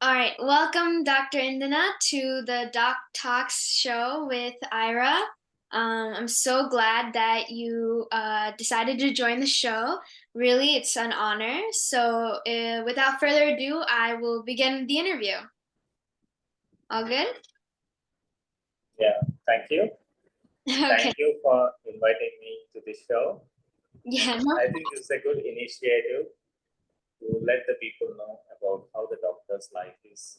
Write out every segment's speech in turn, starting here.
All right, welcome Dr. Indana to the Doc Talks show with Ira. I'm so glad that you decided to join the show. Really, it's an honor. So, without further ado, I will begin the interview. All good? Yeah, thank you. Okay. Thank you for inviting me to the show. Yeah. I think this is a good initiative to let the people know about how the doctor's life is.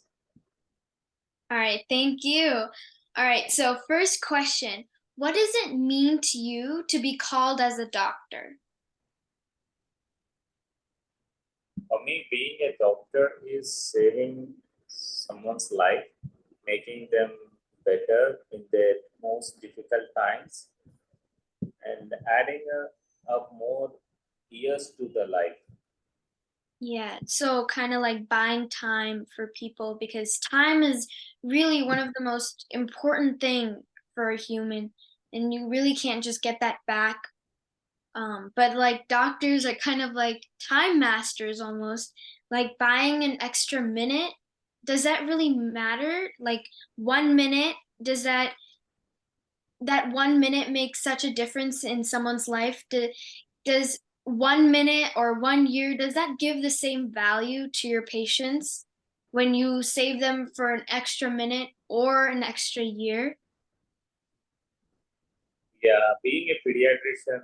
All right, thank you. All right, so first question, what does it mean to you to be called as a doctor? For me, being a doctor is saving someone's life, making them better in their most difficult times, and adding up more years to the life. Yeah, so kind of like buying time for people because time is really one of the most important thing for a human, and you really can't just get that back. But like doctors are kind of like time masters almost, like buying an extra minute. Does that really matter? Like 1 minute, does that 1 minute make such a difference in someone's life? Does 1 minute or 1 year, does that give the same value to your patients when you save them for an extra minute or an extra year? Yeah, being a pediatrician,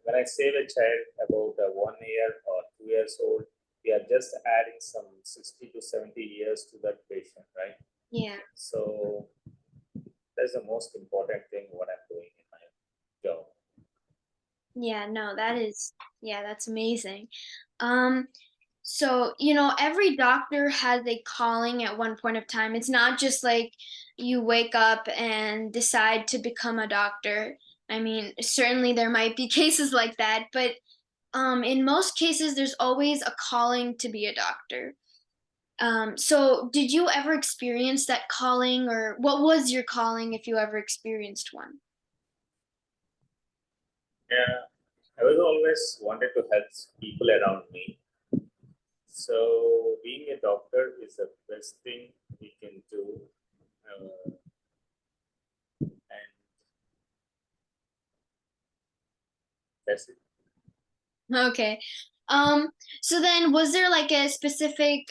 when I save a child about 1 year or 2 years old, we are just adding some 60 to 70 years to that patient, right? Yeah. So that's the most important thing what I'm doing in my job. Yeah, no, that's amazing. Um, so, every doctor has a calling at one point of time. It's not just like you wake up and decide to become a doctor. I mean, certainly there might be cases like that, but in most cases, there's always a calling to be a doctor. So did you ever experience that calling, or what was your calling if you ever experienced one? Yeah, I was always wanted to help people around me. So being a doctor is the best thing we can do. And that's it. Okay. Um, so then was there like a specific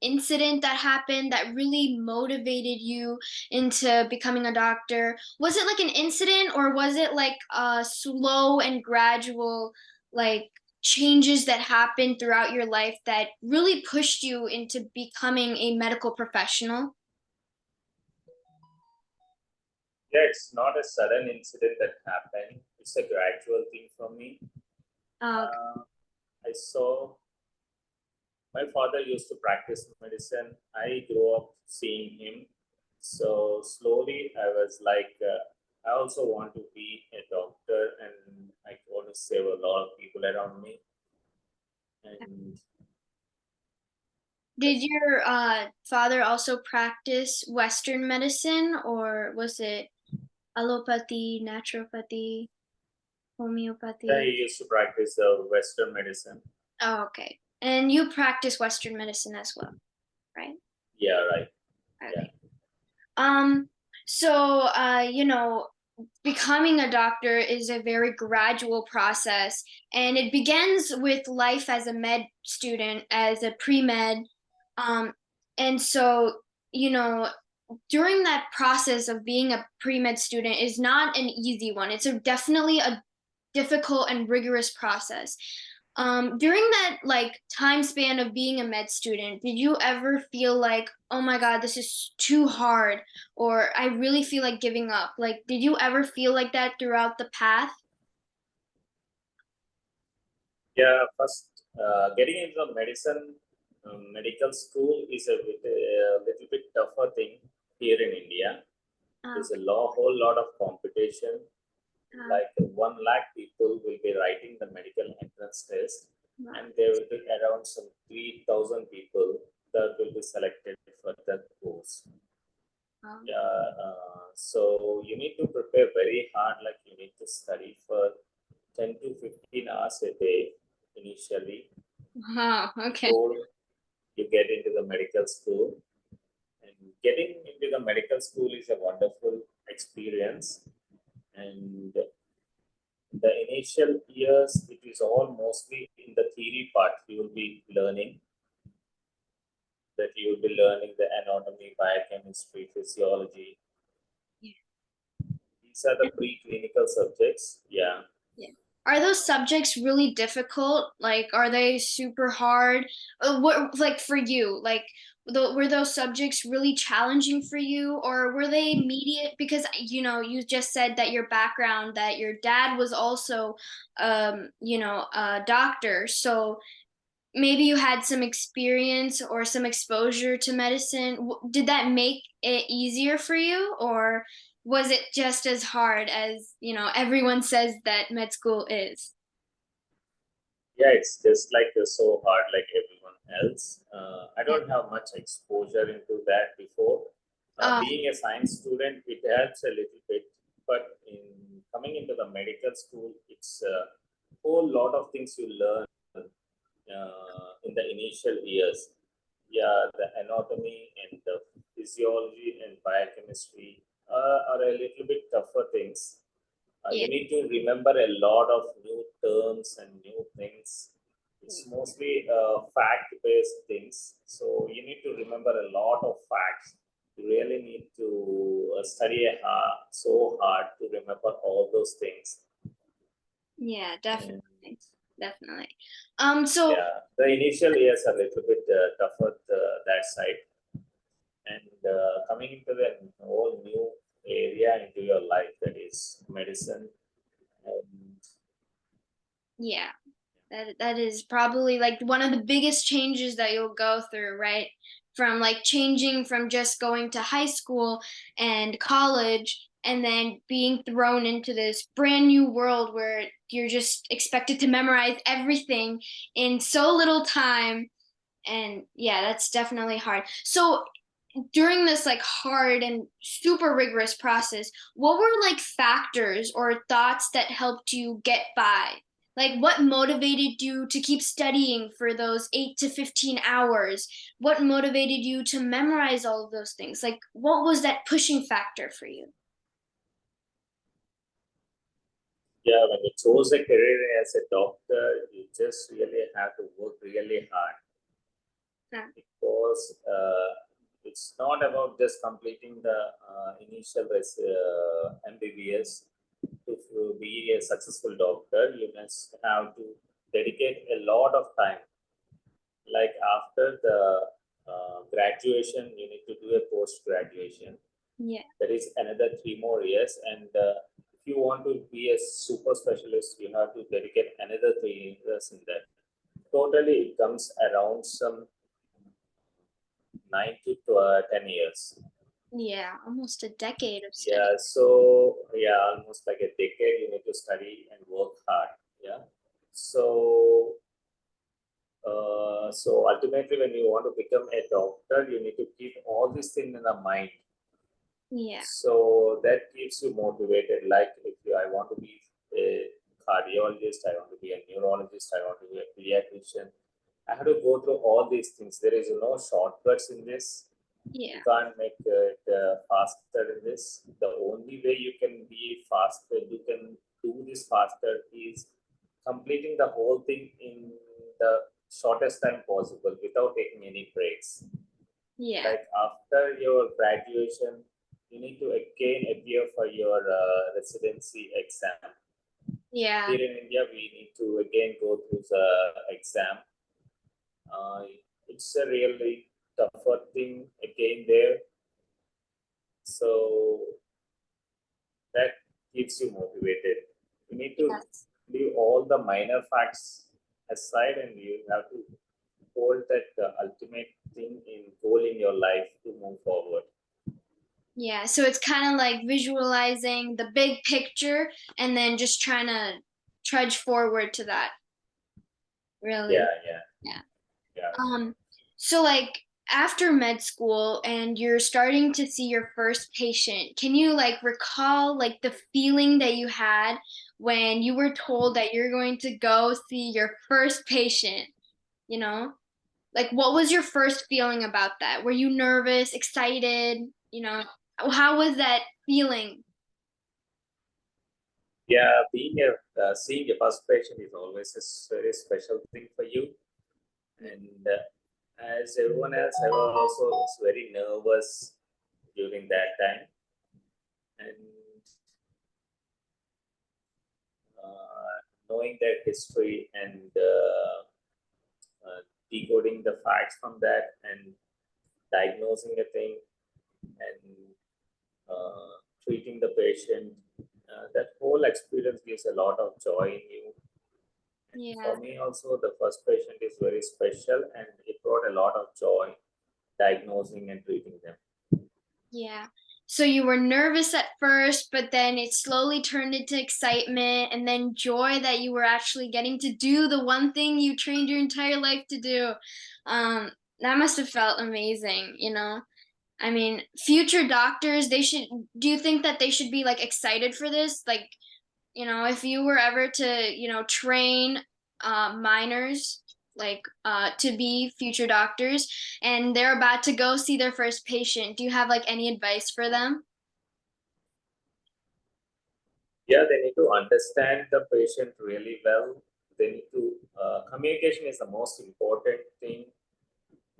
incident that happened that really motivated you into becoming a doctor? Was it like an incident, or was it like slow and gradual like changes that happened throughout your life that really pushed you into becoming a medical professional? Yeah, it's not a sudden incident that happened. It's a gradual thing for me. Uh, I saw my father used to practice medicine. I grew up seeing him. So slowly I was like, I also want to be a doctor and I want to save a lot of people around me. And did your father also practice Western medicine, or was it allopathy, naturopathy, I homeopathy? used to practice Western medicine. Oh, okay. And you practice Western medicine as well, right? Yeah, right. Yeah. Okay. Um, so becoming a doctor is a very gradual process, and it begins with life as a med student, as a pre-med. Um, and so, you know, during that process of being a pre-med student is not an easy one. It's definitely a difficult and rigorous process. During that like time span of being a med student, did you ever feel like, oh my God, this is too hard, or I really feel like giving up? Like, did you ever feel like that throughout the path? Yeah, first getting into the medical school is a little bit tougher thing here in India. Uh, There's a whole lot of competition. uh, Like 1 lakh people will be writing the medical entrance test, uh, and there will be around some 3,000 people that will be selected for that course. Yeah, so you need to prepare very hard. Like you need to study for 10 to 15 hours a day initially. wow, okay. Before you get into the medical school. And getting into the medical school is a wonderful experience. And the initial years, it is all mostly in the theory part. You will be learning that you will be learning the anatomy, biochemistry, physiology. Yeah. These are the preclinical subjects. Yeah. Yeah. Are those subjects really difficult? Like, are they super hard? What, like for you, like, were those subjects really challenging for you, or were they immediate? Because, you just said that your background, that your dad was also, a doctor. So maybe you had some experience or some exposure to medicine. Did that make it easier for you, or was it just as hard as, everyone says that med school is? Yeah, it's just like so hard like everyone else. I Yeah. don't have much exposure into that before. Um, Being a science student, it helps a little bit, but in coming into the medical school, it's a whole lot of things you learn in the initial years. Yeah, the anatomy and the physiology and biochemistry are a little bit tougher things. yeah. You need to remember a lot of new terms and new things. It's mostly fact-based things, so you need to remember a lot of facts. You really need to study so hard to remember all those things. Yeah, And definitely. Definitely. So yeah, the initial years are a little bit tougher that side, and coming into the whole new area into your life, that is medicine. And yeah, that is probably like one of the biggest changes that you'll go through, right? From like changing from just going to high school and college and then being thrown into this brand new world where you're just expected to memorize everything in so little time. And yeah, that's definitely hard. So during this like hard and super rigorous process, what were like factors or thoughts that helped you get by? Like what motivated you to keep studying for those 8 to 15 hours? What motivated you to memorize all of those things? Like what was that pushing factor for you? yeah, when you chose a career as a doctor, you just really have to work really hard Yeah. because it's not about just completing the initial MBBS to be a successful doctor. You must have to dedicate a lot of time. Like after the graduation, you need to do a post graduation. Yeah. There is another 3 more years, and if you want to be a super specialist, you have to dedicate another 3 years in that. Totally, it comes around some 9 to 10 years. Yeah, almost a decade of study. Yeah, so yeah, almost like a decade. You need to study and work hard. Yeah, so so ultimately, when you want to become a doctor, you need to keep all these things in the mind. Yeah. So that keeps you motivated. Like if I want to be a cardiologist, I want to be a neurologist, I want to be a pediatrician. I have to go through all these things. There is no shortcuts in this. You Yeah. can't make it faster in this. The only way you can be faster, you can do this faster is completing the whole thing in the shortest time possible without taking any breaks. Yeah. Like after your graduation, you need to again appear for your residency exam. Yeah. Here in India, we need to again go through the exam. Uh, it's a really tougher thing again there. So that keeps you motivated. You need to Yes. leave all the minor facts aside, and you have to hold that ultimate thing in goal in your life to move forward. Yeah, so it's kind of like visualizing the big picture and then just trying to trudge forward to that, Yeah, really. yeah, Yeah. yeah. Um, so like after med school and you're starting to see your first patient, can you like recall like the feeling that you had when you were told that you're going to go see your first patient, you know? Like, what was your first feeling about that? Were you nervous, excited? How was that feeling? Yeah, being a seeing a first patient is always a very special thing for you. And as everyone else, I was also very nervous during that time. And knowing their history and decoding the facts from that and diagnosing a thing and treating the patient, that whole experience gives a lot of joy in you. And Yeah. for me also, the first patient is very special and it brought a lot of joy diagnosing and treating them. Yeah. So you were nervous at first, but then it slowly turned into excitement and then joy that you were actually getting to do the one thing you trained your entire life to do. That must have felt amazing. I mean, future doctors, do you think that they should be like excited for this? Like, if you were ever to train minors to be future doctors and they're about to go see their first patient, do you have like any advice for them? Yeah, they need to understand the patient really well. They need to, communication is the most important thing.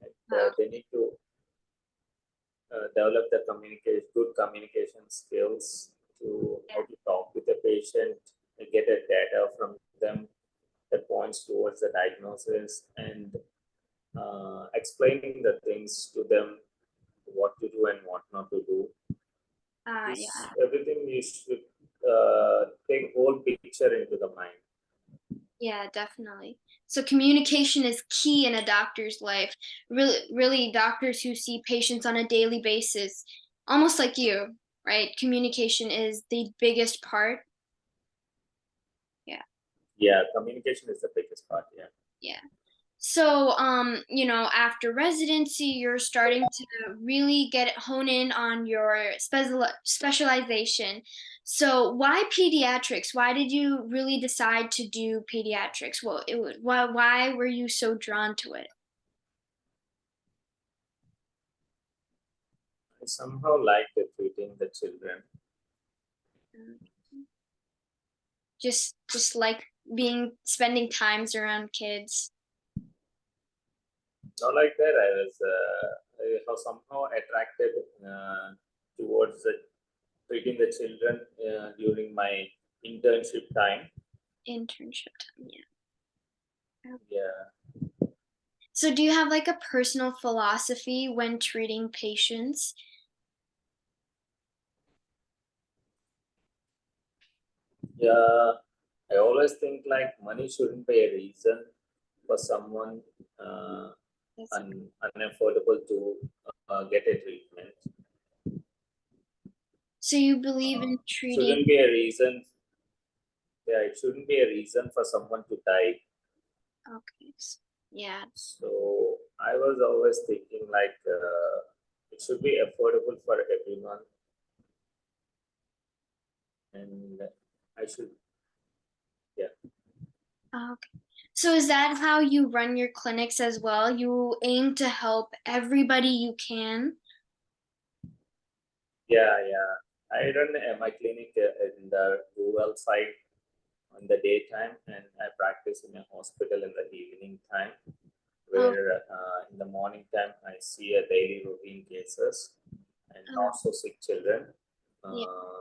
And, Uh, they need to develop the good communication skills to how to talk with the patient and get a data from them that points towards the diagnosis and explaining the things to them, what to do and what not to do. This yeah. everything you should take whole picture into the mind. Yeah, definitely. So communication is key in a doctor's life. Really, really, doctors who see patients on a daily basis, almost like you, right? Communication is the biggest part. Yeah, Yeah, communication is the biggest part. Yeah. yeah. So, after residency, you're starting to really hone in on your specialization. So, why pediatrics? Why did you really decide to do pediatrics? Well, why were you so drawn to it? I somehow like the treating the children. Mm. Just like spending times around kids. Not like that. I was somehow attracted towards treating the children during my internship time. Internship time, yeah. Yeah, So, do you have like a personal philosophy when treating patients? yeah. I always think like money shouldn't be a reason for someone uh, That's unaffordable to get a treatment. So you believe in treating. Shouldn't be a reason. Yeah, it shouldn't be a reason for someone to die. Okay. Yeah. So I was always thinking like it should be affordable for everyone, and I should, yeah, Okay. So is that how you run your clinics as well? You aim to help everybody you can? yeah. I run my clinic in the rural side in the daytime, and I practice in a hospital in the evening time. Oh, Where in the morning time I see a daily routine cases and oh, not so sick children. yeah. Uh,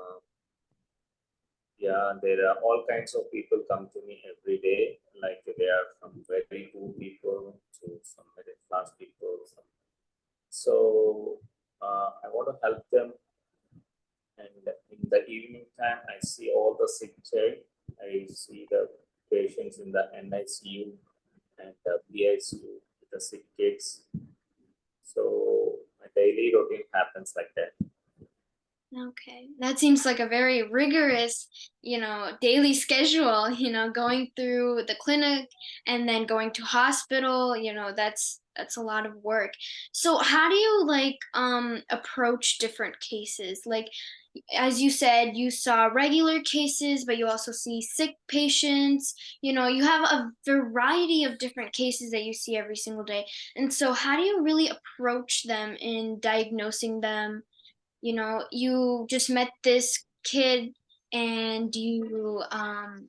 Yeah, there are all kinds of people come to me every day. Like they are from very poor people to some middle class people. So I want to help them. And in the evening time, I see all the sick child. I see the patients in the NICU and the PICU with the sick kids. So my daily routine happens like that. Okay. That seems like a very rigorous, daily schedule, going through the clinic and then going to hospital, that's that's a lot of work. So how do you like approach different cases? Like as you said, you saw regular cases, but you also see sick patients. You know, you have a variety of different cases that you see every single day. And so how do you really approach them in diagnosing them? You know, you just met this kid and you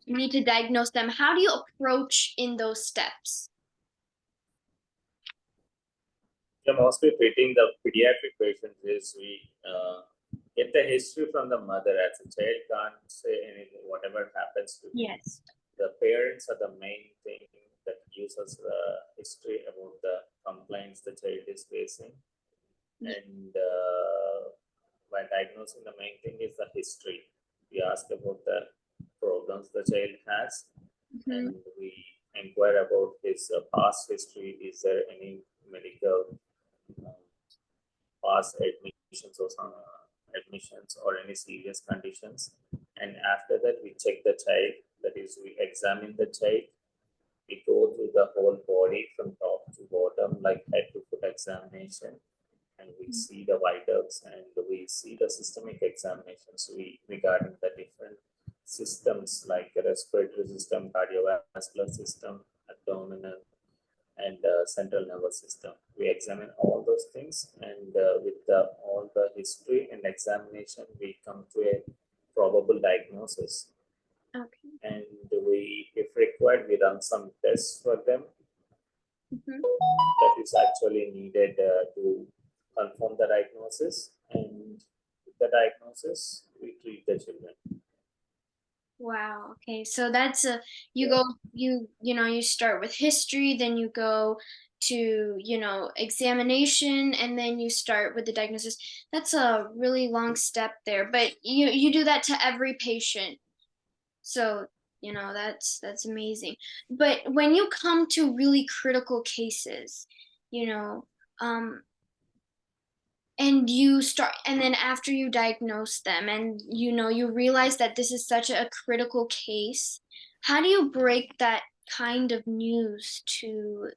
need to diagnose them. How do you approach in those steps? Yeah, mostly treating the pediatric patients is we get the history from the mother. As a child can't say anything, whatever happens to him. Yes. The parents are the main thing that gives us the history about the complaints the child is facing. Yeah. And by diagnosing, the main thing is the history. We ask about the problems the child has, Mhm. and we inquire about his past history. Is there any medical um, past admissions or some admissions or any serious conditions? And after that, we check the child. That is, we examine the child. We go through the whole body from top to bottom, like head to foot examination, and we see the vitals and we see the systemic examinations regarding the different systems like respiratory system, cardiovascular system, abdominal, and central nervous system. We examine all those things, and with all the history and examination, we come to a probable diagnosis. Okay. And we, if required, we run some tests for them Mhm. that is actually needed to confirm the diagnosis. And with the diagnosis, we treat the children. Wow. Okay. So that's a you Yeah. go you know you start with history, then you go to examination, and then you start with the diagnosis. That's a really long step there, but you do that to every patient. So that's amazing. But when you come to really critical cases, you know, um, and you start and then after you diagnose them and you realize that this is such a critical case, how do you break that kind of news to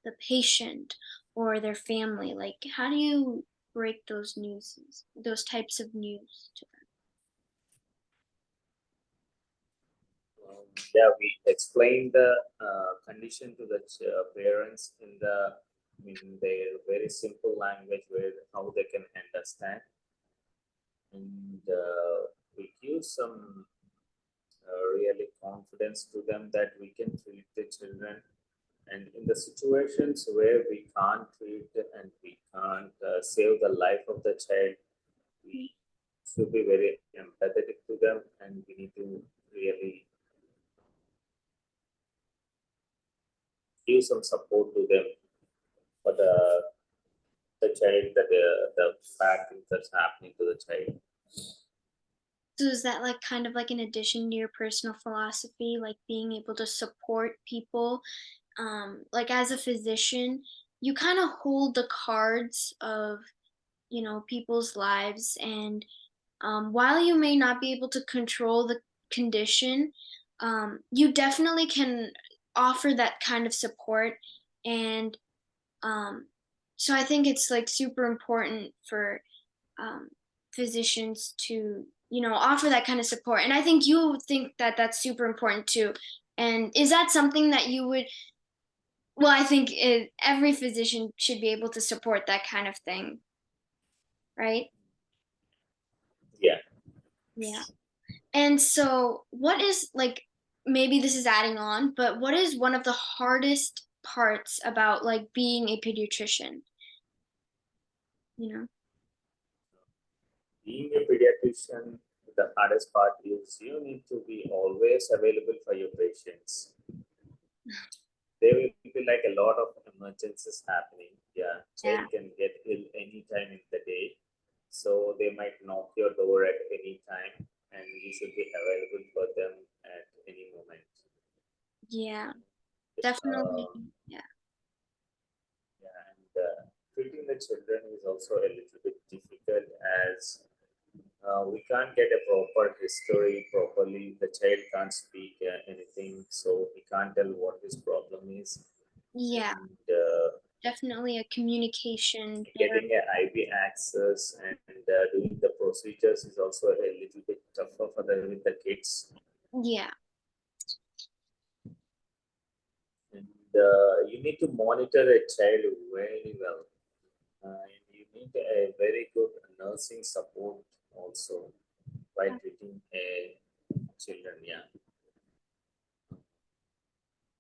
the patient or their family? Like how do you break those types of news to Yeah, we explain the condition to the parents in their very simple language where how they can understand, and we give some really confidence to them that we can treat the children. And in the situations where we can't treat and we can't save the life of the child, them? we should be very empathetic to them, and we need to really give some support to them for the child, that the bad things that's happening to the child. So is that like kind of like an addition to your personal philosophy, like being able to support people? Like as a physician, you kind of hold the cards of, people's lives. And while you may not be able to control the condition, you definitely can offer that kind of support. And um, so I think it's like super important for um, physicians to offer that kind of support, and I think you think that that's super important too. And is that something that you would well, I think every physician should be able to support that kind of thing, right? Yeah. Yeah. And so what is like, maybe this is adding on, but what is one of the hardest parts about like being a pediatrician, you know? Being a pediatrician, the hardest part is you need to be always available for your patients. There will be like a lot of emergencies happening. Yeah, Yeah. child can get ill anytime in the day, so they might knock your door at any time, and you should be available for them at any moment. Yeah, definitely. Uh, Yeah. yeah, and treating the children is also a little bit difficult, as we can't get a proper history properly. The child can't speak anything, so we can't tell what his problem is. Yeah. And definitely a communication Getting barrier. a IV access and doing the procedures is also a little bit tougher for the with the kids. Yeah. And you need to monitor a child very well. And you need a very good nursing support also while treating a children. Yeah.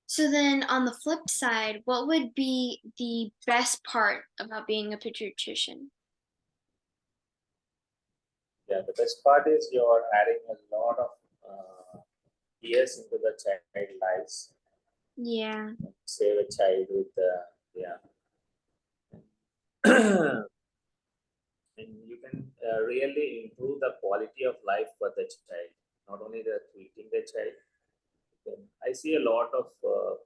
So then on the flip side, what would be the best part about being a pediatrician? Yeah, the best part is you're adding a lot of years into the child lives. Yeah. Save a child with yeah. And you can really improve the quality of life for the child, not only the treating the child. I see a lot of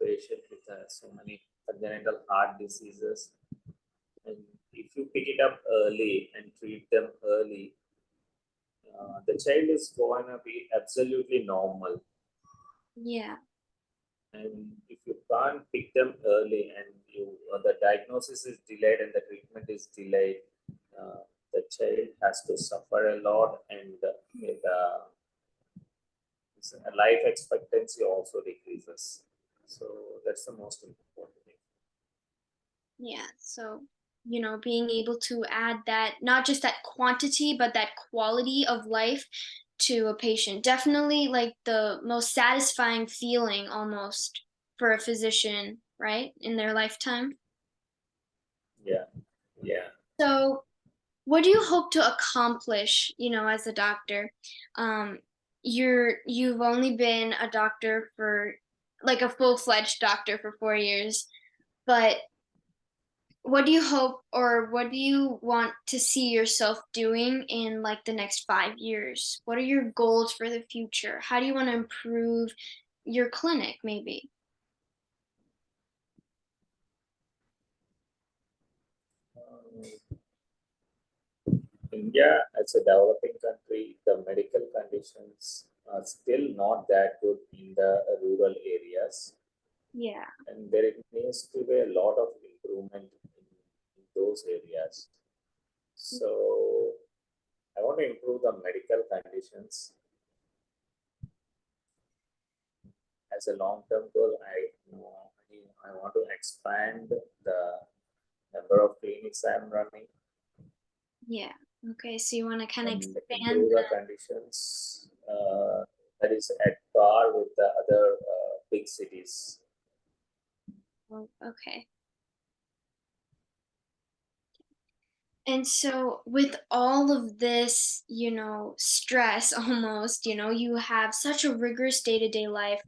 patients with so many congenital heart diseases, and if you pick it up early and treat them early, the child is going to be absolutely normal. Yeah. And if you can't pick them early and the diagnosis is delayed and the treatment is delayed, uh, the child has to suffer a lot, and life expectancy also decreases. So that's the most important thing. Yeah. So, being able to add that, not just that quantity, but that quality of life to a patient. Definitely like the most satisfying feeling almost for a physician, right? In their lifetime. Yeah, yeah. So, what do you hope to accomplish, as a doctor? Um, you've only been a doctor for like a full-fledged doctor for 4 years, but what do you hope or what do you want to see yourself doing in like the next 5 years? What are your goals for the future? How do you want to improve your clinic, maybe? Um, India, as a developing country, the medical conditions are still not that good in the rural areas, Yeah. and there needs to be a lot of improvement in those areas. So, I want to improve the medical conditions as a long-term goal. I want to expand the number of clinics I'm running Yeah. Okay, so you want to kind of and expand improve the conditions that is at par with the other big cities. okay. And so, with all of this, stress almost, you have such a rigorous day to day life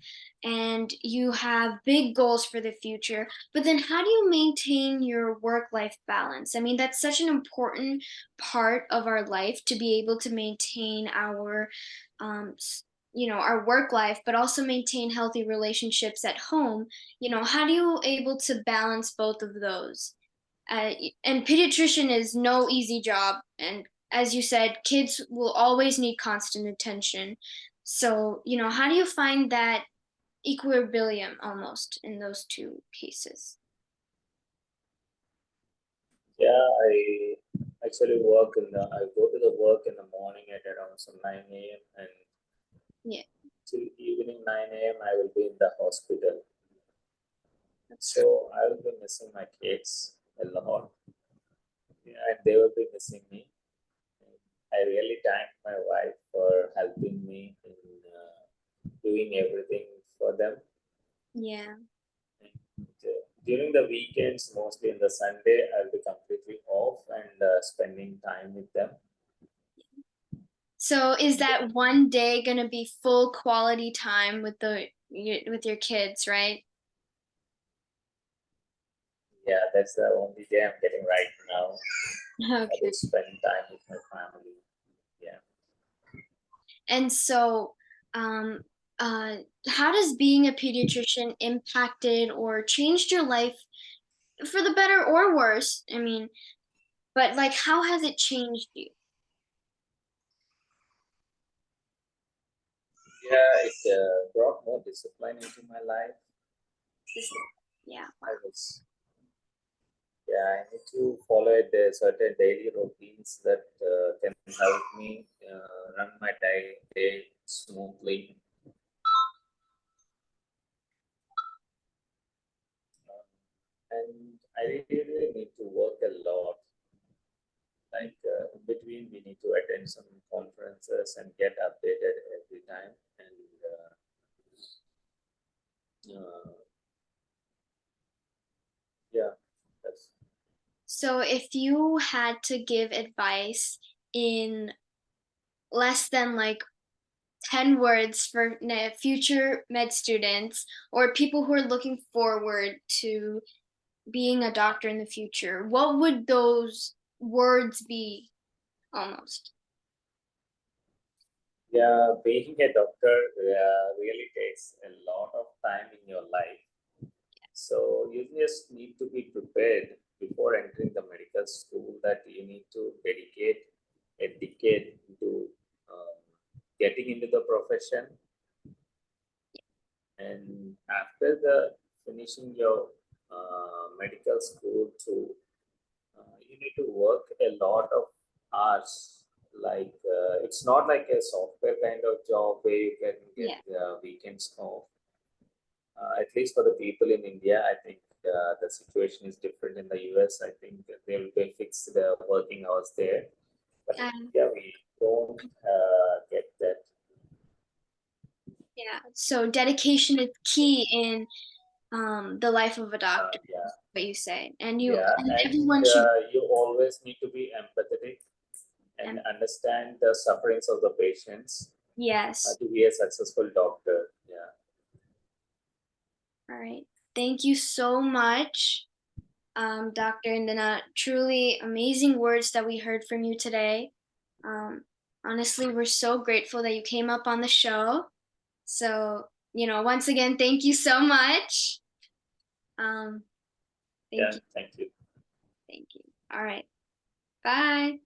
and you have big goals for the future. But then, how do you maintain your work life balance? I mean, that's such an important part of our life to be able to maintain um, s- our work life, but also maintain healthy relationships at home. How do you able to balance both of those? And pediatrician is no easy job, and as you said, kids will always need constant attention. So how do you find that equilibrium almost in those two cases? Yeah, I actually I go to the work in the morning at around some 9 a.m. and Yeah, till evening 9 a.m. I will be in the hospital. that's So I will be missing my kids a lot, and they will be missing me. I really thank my wife for helping me in doing everything for them. yeah. And, during the weekends, mostly in the Sunday, I'll be completely off and spending time with them. So is And that one day going to be full quality time with with your kids, right? yeah, that's the only day I'm getting right now. I Okay. will spend time with my family. Yeah. And so, um, uh, how does being a pediatrician impacted or changed your life for the better or worse? I mean, but like, how has it changed you? Yeah, it brought more discipline into my life. This, yeah, wow. I was Yeah, I need to follow the certain daily routines that can help me run my day smoothly. And I really need to work a lot. Like in between, we need to attend some conferences and get updated every time. And uh, yeah, that's So if you had to give advice in less than like 10 words for future med students or people who are looking forward to being a doctor in the future, what would those words be almost? yeah. Being a doctor really takes a lot of time in your life. So you just need to be prepared before entering the medical school that you need to dedicate a decade to getting into the profession, and after the finishing your medical school too, you need to work a lot of hours. Like it's not like a software kind of job where you can get Yeah. weekends off. At least for the people in India, I think the situation is different in the US. I think they'll fix the working hours there. But in Um, India, we don't get that. yeah. So dedication is key in the life of a doctor, Yeah, is what you say. And yeah, and everyone should, you always need to be empathetic and um, understand the sufferings of the patients yes. to be a successful doctor. Yeah, All right. Thank you so much, Dr. Indana. Truly amazing words that we heard from you today. Um, Honestly, we're so grateful that you came up on the show. So, once again, thank you so much. Um, thank yeah. you. Thank you. Thank you. All right. Bye.